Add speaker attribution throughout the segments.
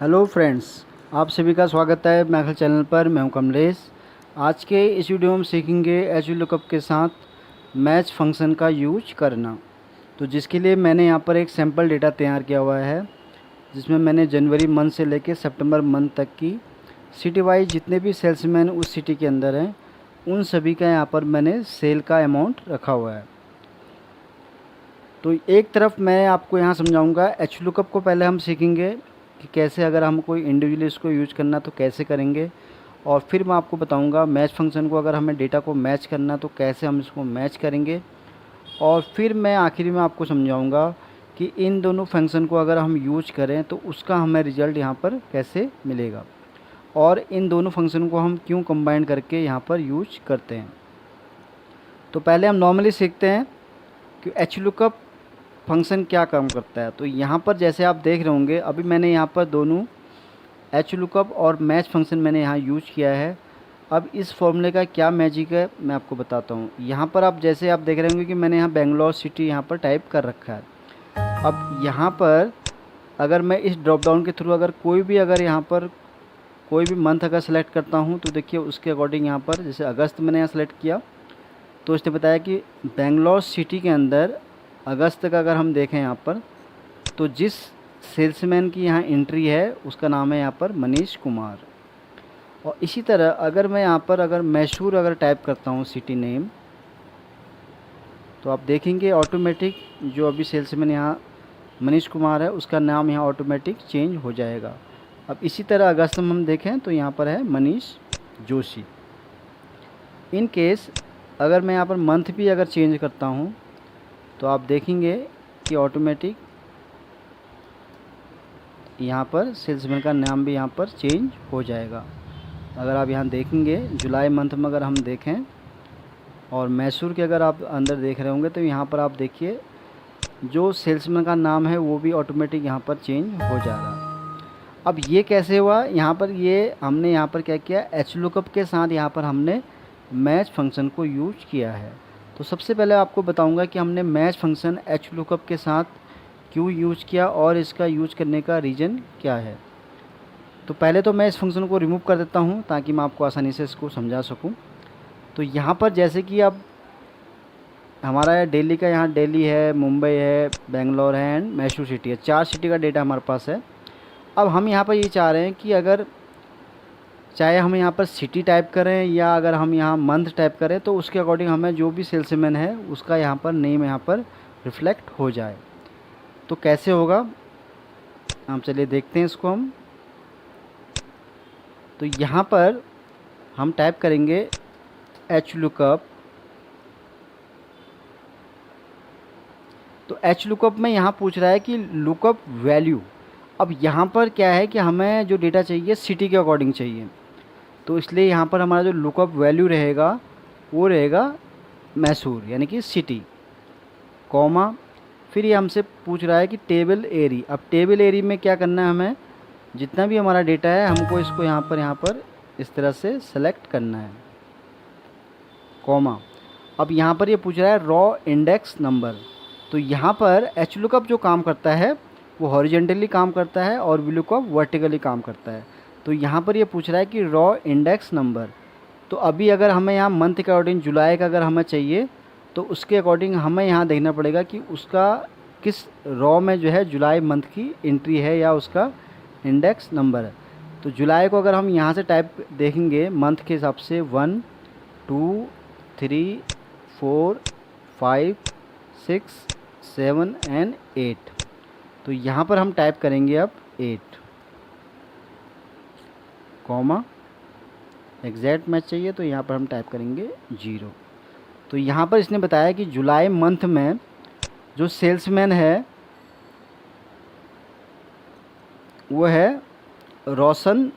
Speaker 1: Hello friends, आप सभी का स्वागत है मैखल चैनल पर। मैं हूं कमलेश। आज के इस वीडियो में हम सीखेंगे एच लुकअप के साथ मैच फंक्शन का यूज करना। तो जिसके लिए मैंने यहां पर एक सैम्पल डेटा तैयार किया हुआ है, जिसमें मैंने जनवरी मंथ से लेकर सितंबर मंथ तक की सिटी वाइज जितने भी सेल्समैन उस सिटी के अंदर हैं उन सभी का यहाँ पर मैंने सेल का अमाउंट रखा हुआ है। तो एक तरफ मैं आपको यहाँ समझाऊंगा एच लुकअप को पहले हम सीखेंगे कि कैसे अगर हम कोई इंडिविजुअली इसको यूज करना तो कैसे करेंगे, और फिर मैं आपको बताऊंगा मैच फंक्शन को अगर हमें डेटा को मैच करना तो कैसे हम इसको मैच करेंगे, और फिर मैं आखिरी में आपको समझाऊंगा कि इन दोनों फंक्शन को अगर हम यूज करें तो उसका हमें रिज़ल्ट यहाँ पर कैसे मिलेगा, और इन दोनों फंक्शन को हम क्यों कंबाइन करके यहाँ पर यूज करते हैं। तो पहले हम नॉर्मली सीखते हैं कि एच लुकअप फंक्शन क्या काम करता है। तो यहाँ पर जैसे आप देख रहे होंगे, अभी मैंने यहाँ पर दोनों एच लुकअप और मैच फंक्शन मैंने यहाँ यूज किया है। अब इस फॉर्मूले का क्या मैजिक है मैं आपको बताता हूँ। यहाँ पर आप जैसे आप देख रहे होंगे कि मैंने यहाँ बेंगलोर सिटी यहाँ पर टाइप कर रखा है। अब यहाँ पर अगर मैं इस ड्रॉप डाउन के थ्रू अगर कोई भी यहाँ पर कोई भी मंथ अगर सेलेक्ट करता हूँ तो देखिए उसके अकॉर्डिंग यहाँ पर जैसे अगस्त मैंने यहाँ सेलेक्ट किया तो इसने बताया कि बेंगलोर सिटी के अंदर अगस्त का अगर हम देखें यहाँ पर तो जिस सेल्समैन की यहाँ एंट्री है उसका नाम है यहाँ पर मनीष कुमार। और इसी तरह अगर मैं यहाँ पर अगर मैसूर अगर टाइप करता हूँ सिटी नेम, तो आप देखेंगे ऑटोमेटिक जो अभी सेल्समैन यहाँ मनीष कुमार है उसका नाम यहाँ ऑटोमेटिक चेंज हो जाएगा। अब इसी तरह अगस्त में हम देखें तो यहाँ पर है मनीष जोशी। इन केस अगर मैं यहाँ पर मंथ भी अगर चेंज करता हूँ तो आप देखेंगे कि ऑटोमेटिक यहाँ पर सेल्समैन का नाम भी यहाँ पर चेंज हो जाएगा। अगर आप यहाँ देखेंगे जुलाई मंथ में अगर हम देखें और मैसूर के अगर आप अंदर देख रहे होंगे तो यहाँ पर आप देखिए जो सेल्समैन का नाम है वो भी ऑटोमेटिक यहाँ पर चेंज हो जा रहा है। अब ये कैसे हुआ, यहाँ पर ये हमने यहाँ पर क्या किया, एच लुकअप के साथ यहाँ पर हमने मैच फंक्शन को यूज किया है। तो सबसे पहले आपको बताऊंगा कि हमने मैच फंक्शन एच लुकअप के साथ क्यों यूज किया और इसका यूज करने का रीज़न क्या है। तो पहले तो मैं इस फंक्शन को रिमूव कर देता हूं ताकि मैं आपको आसानी से इसको समझा सकूं। तो यहाँ पर जैसे कि अब हमारा दिल्ली का यहाँ दिल्ली है, मुंबई है, बेंगलोर है एंड मैसूर सिटी है, 4 सिटी का डेटा हमारे पास है। अब हम यहाँ पर ये चाह रहे हैं कि अगर चाहे हम यहाँ पर सिटी टाइप करें या अगर हम यहाँ मंथ टाइप करें तो उसके अकॉर्डिंग हमें जो भी सेल्समैन है उसका यहाँ पर नेम यहाँ पर रिफ्लेक्ट हो जाए। तो कैसे होगा हम चलिए देखते हैं इसको हम। तो यहाँ पर हम टाइप करेंगे एच लुकअप। तो एच लुकअप में यहाँ पूछ रहा है कि लुकअप वैल्यू। अब यहाँ पर क्या है कि हमें जो डेटा चाहिए सिटी के अकॉर्डिंग चाहिए, तो इसलिए यहाँ पर हमारा जो लुकअप वैल्यू रहेगा वो रहेगा मैसूर यानी कि सिटी, कॉमा फिर ये हमसे पूछ रहा है कि टेबल एरी। अब टेबल एरी में क्या करना है, हमें जितना भी हमारा डेटा है हमको इसको यहाँ पर इस तरह से सेलेक्ट करना है, कॉमा। अब यहाँ पर ये पूछ रहा है रॉ इंडेक्स नंबर। तो यहाँ पर एच लुकअप जो काम करता है वो हॉरिजेंटली काम करता है और वी लुकअप वर्टिकली काम करता है। तो यहाँ पर ये पूछ रहा है कि रॉ इंडेक्स नंबर। तो अभी अगर हमें यहाँ मंथ के अकॉर्डिंग जुलाई का अगर हमें चाहिए तो उसके अकॉर्डिंग हमें यहाँ देखना पड़ेगा कि उसका किस रॉ में जो है जुलाई मंथ की एंट्री है या उसका इंडेक्स नंबर है। तो जुलाई को अगर हम यहाँ से टाइप देखेंगे मंथ के हिसाब से 1 2 3 4 5 6 7 एंड 8। तो यहाँ पर हम टाइप करेंगे अब 8, कॉमा एग्जैक्ट मैच चाहिए तो यहाँ पर हम टाइप करेंगे 0। तो यहाँ पर इसने बताया कि जुलाई मंथ में जो सेल्समैन है वो है रोशन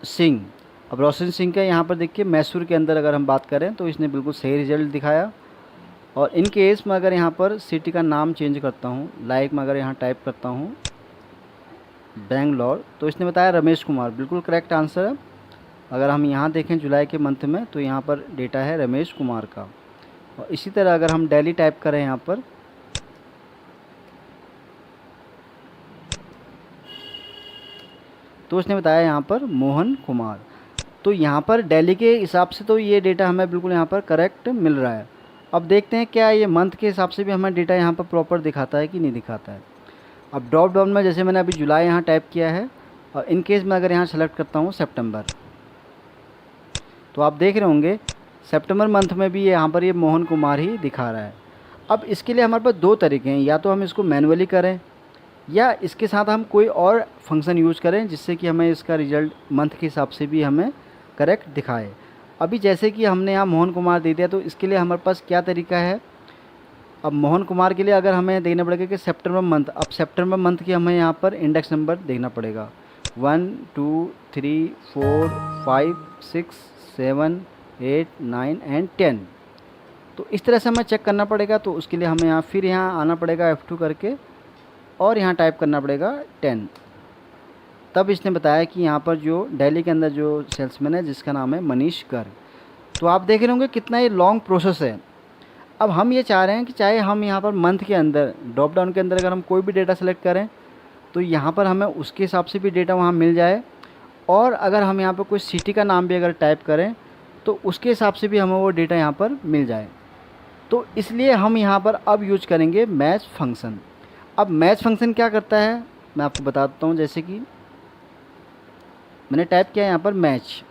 Speaker 1: सिंह। अब रोशन सिंह का यहाँ पर देखिए मैसूर के अंदर अगर हम बात करें तो इसने बिल्कुल सही रिजल्ट दिखाया। और इन केस में अगर यहाँ पर सिटी का नाम चेंज करता हूँ, लाइक मैं अगर यहाँ टाइप करता हूँ बेंगलोर, तो इसने बताया रमेश कुमार, बिल्कुल करेक्ट आंसर है। अगर हम यहाँ देखें जुलाई के मंथ में तो यहाँ पर डेटा है रमेश कुमार का। और इसी तरह अगर हम दिल्ली टाइप करें यहाँ पर तो उसने बताया यहाँ पर मोहन कुमार। तो यहाँ पर दिल्ली के हिसाब से तो ये डेटा हमें बिल्कुल यहाँ पर करेक्ट मिल रहा है। अब देखते हैं क्या ये मंथ के हिसाब से भी हमें डेटा यहाँ पर प्रॉपर दिखाता है कि नहीं दिखाता है। अब ड्रॉप डाउन में जैसे मैंने अभी जुलाई यहाँ टाइप किया है, और इन केस मैं अगर यहाँ सेलेक्ट करता हूँ सितंबर, तो आप देख रहे होंगे सितंबर मंथ में भी यहाँ पर ये मोहन कुमार ही दिखा रहा है। अब इसके लिए हमारे पास दो तरीके हैं, या तो हम इसको मैनुअली करें या इसके साथ हम कोई और फंक्शन यूज़ करें जिससे कि हमें इसका रिज़ल्ट मंथ के हिसाब से भी हमें करेक्ट दिखाए। अभी जैसे कि हमने यहाँ मोहन कुमार दे दिया, तो इसके लिए हमारे पास क्या तरीका है। अब मोहन कुमार के लिए अगर हमें देखना पड़ेगा कि सितंबर मंथ, अब सितंबर मंथ की हमें यहाँ पर इंडेक्स नंबर देखना पड़ेगा 1 2 3 4 5 6 7 8 9 एंड 10। तो इस तरह से हमें चेक करना पड़ेगा। तो उसके लिए हमें यहाँ फिर यहाँ आना पड़ेगा F2 करके, और यहाँ टाइप करना पड़ेगा 10। तब इसने बताया कि यहाँ पर जो दिल्ली के अंदर जो सेल्समैन है जिसका नाम है मनीष गर्ग। तो आप देख रहे होंगे कितना ये लॉन्ग प्रोसेस है। अब हम ये चाह रहे हैं कि चाहे हम यहाँ पर मंथ के अंदर ड्रॉप डाउन के अंदर अगर हम कोई भी डेटा सेलेक्ट करें तो यहाँ पर हमें उसके हिसाब से भी डेटा वहाँ मिल जाए, और अगर हम यहाँ पर कोई सिटी का नाम भी अगर टाइप करें तो उसके हिसाब से भी हमें वो डेटा यहाँ पर मिल जाए। तो इसलिए हम यहाँ पर अब यूज करेंगे मैच फंक्शन। अब मैच फंक्शन क्या करता है मैं आपको बता देता हूँ। जैसे कि मैंने टाइप किया यहाँ पर मैच।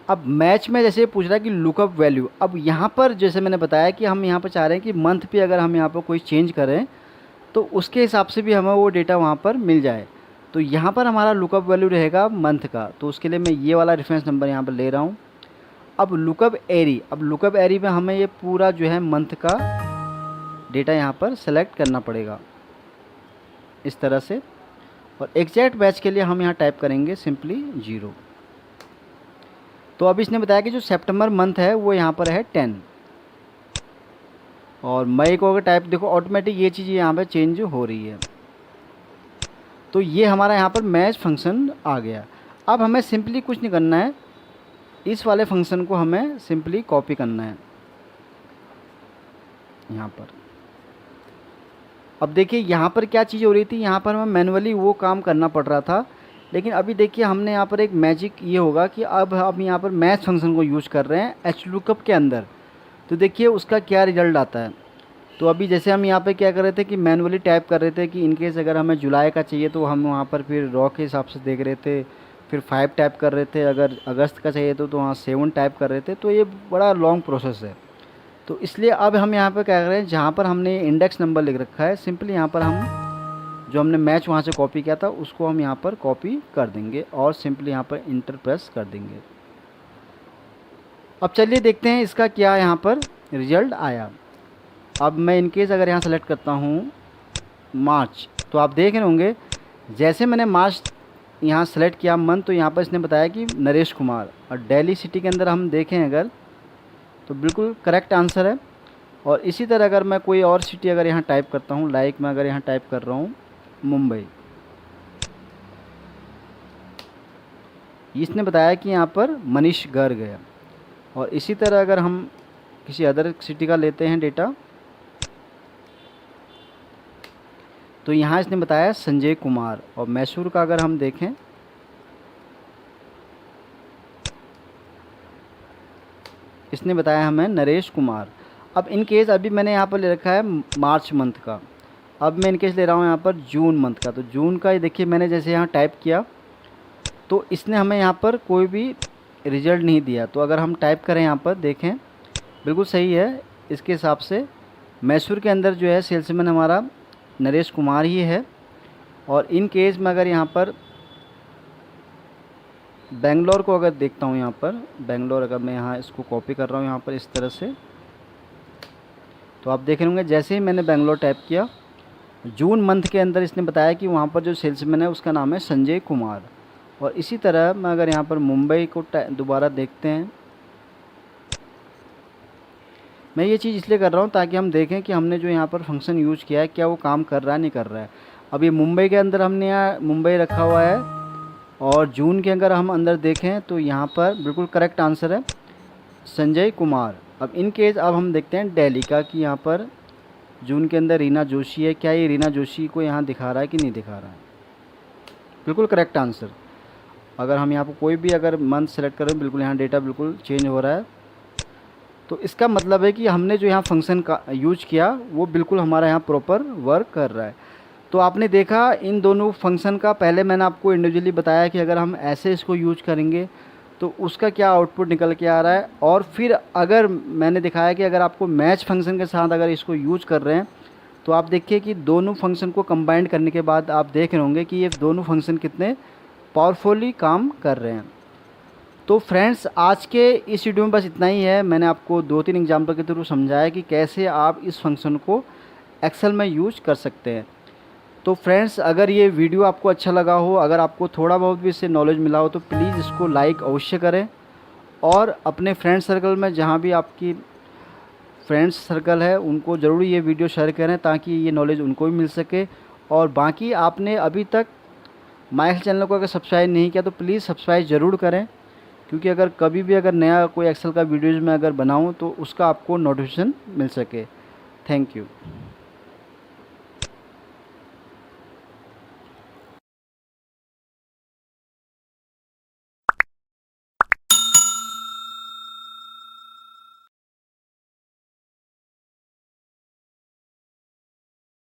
Speaker 1: अब मैच में जैसे पूछ रहा है कि लुकअप वैल्यू। अब यहाँ पर जैसे मैंने बताया कि हम यहाँ पर चाह रहे हैं कि मंथ पे अगर हम यहाँ पर कोई चेंज करें तो उसके हिसाब से भी हमें वो डेटा वहाँ पर मिल जाए। तो यहाँ पर हमारा लुकअप वैल्यू रहेगा मंथ का। तो उसके लिए मैं ये वाला रेफरेंस नंबर यहाँ पर ले रहा हूँ। अब लुकअप एरी, अब लुकअप एरी में हमें ये पूरा जो है मंथ का डेटा यहाँ पर सेलेक्ट करना पड़ेगा इस तरह से। और एग्जैक्ट मैच के लिए हम यहाँ टाइप करेंगे सिंपली 0। तो अब इसने बताया कि जो सितंबर मंथ है वो यहाँ पर है 10, और मई को अगर टाइप देखो ऑटोमेटिक ये चीज़ यहाँ पर चेंज हो रही है। तो ये हमारा यहाँ पर मैच फंक्शन आ गया। अब हमें सिंपली कुछ नहीं करना है, इस वाले फंक्शन को हमें सिंपली कॉपी करना है यहाँ पर। अब देखिए यहाँ पर क्या चीज़ हो रही थी, यहाँ पर हमें मैनुअली वो काम करना पड़ रहा था, लेकिन अभी देखिए हमने यहाँ पर एक मैजिक ये होगा कि अब हम यहाँ पर मैच फंक्शन को यूज़ कर रहे हैं HLOOKUP के अंदर। तो देखिए उसका क्या रिजल्ट आता है। तो अभी जैसे हम यहाँ पे क्या कर रहे थे कि मैनुअली टाइप कर रहे थे कि इनकेस अगर हमें जुलाई का चाहिए तो हम वहाँ पर फिर रॉ के हिसाब से देख रहे थे, फिर 5 टाइप कर रहे थे, अगर अगस्त का चाहिए तो वहाँ 7 टाइप कर रहे थे। तो ये बड़ा लॉन्ग प्रोसेस है। तो इसलिए अब हम यहाँ पर क्या कर रहे हैं, जहाँ पर हमने इंडेक्स नंबर लिख रखा है सिंपली यहाँ पर हम जो हमने मैच वहाँ से कॉपी किया था उसको हम यहाँ पर कॉपी कर देंगे और सिंपली यहाँ पर इंटर प्रेस कर देंगे। अब चलिए देखते हैं इसका क्या यहाँ पर रिजल्ट आया। अब मैं इनकेस अगर यहाँ सेलेक्ट करता हूँ मार्च, तो आप देख रहे होंगे जैसे मैंने मार्च यहाँ सेलेक्ट किया मंथ, तो यहाँ पर इसने बताया कि नरेश कुमार, और दिल्ली सिटी के अंदर हम देखें अगर तो बिल्कुल करेक्ट आंसर है। और इसी तरह अगर मैं कोई और सिटी अगर यहाँ टाइप करता हूँ, लाइक मैं अगर यहाँ टाइप कर रहा हूँ मुंबई, इसने बताया कि यहाँ पर मनीष गर्ग है। और इसी तरह अगर हम किसी अदर सिटी का लेते हैं डेटा, तो यहाँ इसने बताया संजय कुमार। और मैसूर का अगर हम देखें इसने बताया हमें नरेश कुमार। अब इन केस अभी मैंने यहाँ पर ले रखा है मार्च मंथ का, अब मैं इन केस ले रहा हूँ यहाँ पर जून मंथ का। तो जून का ये देखिए मैंने जैसे यहाँ टाइप किया तो इसने हमें यहाँ पर कोई भी रिजल्ट नहीं दिया। तो अगर हम टाइप करें यहाँ पर देखें बिल्कुल सही है। इसके हिसाब से मैसूर के अंदर जो है सेल्समैन हमारा नरेश कुमार ही है। और इन केस में अगर यहाँ पर बेंगलोर को अगर देखता हूँ, यहाँ पर बेंगलोर अगर मैं यहाँ इसको कॉपी कर रहा हूँ यहाँ पर इस तरह से, तो आप देख रहे होंगे जैसे ही मैंने बेंगलोर टाइप किया जून मंथ के अंदर इसने बताया कि वहाँ पर जो सेल्समैन है उसका नाम है संजय कुमार। और इसी तरह मैं अगर यहाँ पर मुंबई को दोबारा देखते हैं, मैं ये चीज़ इसलिए कर रहा हूँ ताकि हम देखें कि हमने जो यहाँ पर फंक्शन यूज़ किया है क्या वो काम कर रहा है नहीं कर रहा है। अब ये मुंबई के अंदर हमने यहाँ मुंबई रखा हुआ है, और जून के अगर हम अंदर देखें तो यहाँ पर बिल्कुल करेक्ट आंसर है संजय कुमार। अब इन केस अब हम देखते हैं दिल्ली का कि यहाँ पर जून के अंदर रीना जोशी है, क्या ये रीना जोशी को यहाँ दिखा रहा है कि नहीं दिखा रहा है। बिल्कुल करेक्ट आंसर। अगर हम यहाँ पर कोई भी अगर मंथ सेलेक्ट करें, बिल्कुल यहाँ डेटा बिल्कुल चेंज हो रहा है। तो इसका मतलब है कि हमने जो यहाँ फंक्शन का यूज किया वो बिल्कुल हमारा यहाँ प्रॉपर वर्क कर रहा है। तो आपने देखा इन दोनों फंक्शन का, पहले मैंने आपको इंडिविजुअली बताया कि अगर हम ऐसे इसको यूज करेंगे तो उसका क्या आउटपुट निकल के आ रहा है, और फिर अगर मैंने दिखाया कि अगर आपको मैच फंक्शन के साथ अगर इसको यूज कर रहे हैं तो आप देखिए कि दोनों फंक्शन को कंबाइंड करने के बाद आप देख रहे होंगे कि ये दोनों फंक्शन कितने पावरफुली काम कर रहे हैं। तो फ्रेंड्स, आज के इस वीडियो में बस इतना ही है। मैंने आपको 2-3 एग्जाम्पल के थ्रू समझाया कि कैसे आप इस फंक्शन को एक्सेल में यूज कर सकते हैं। तो फ्रेंड्स, अगर ये वीडियो आपको अच्छा लगा हो, अगर आपको थोड़ा बहुत भी इससे नॉलेज मिला हो, तो प्लीज़ इसको लाइक अवश्य करें, और अपने फ्रेंड सर्कल में जहाँ भी आपकी फ्रेंड्स सर्कल है उनको ज़रूर ये वीडियो शेयर करें ताकि ये नॉलेज उनको भी मिल सके। और बाकी आपने अभी तक माय एक्सेल चैनल को अगर सब्सक्राइब नहीं किया तो प्लीज़ सब्सक्राइब ज़रूर करें, क्योंकि अगर कभी भी अगर नया कोई एक्सेल का वीडियोज़ में अगर बनाऊँ तो उसका आपको नोटिफिकेशन मिल सके। Thank you.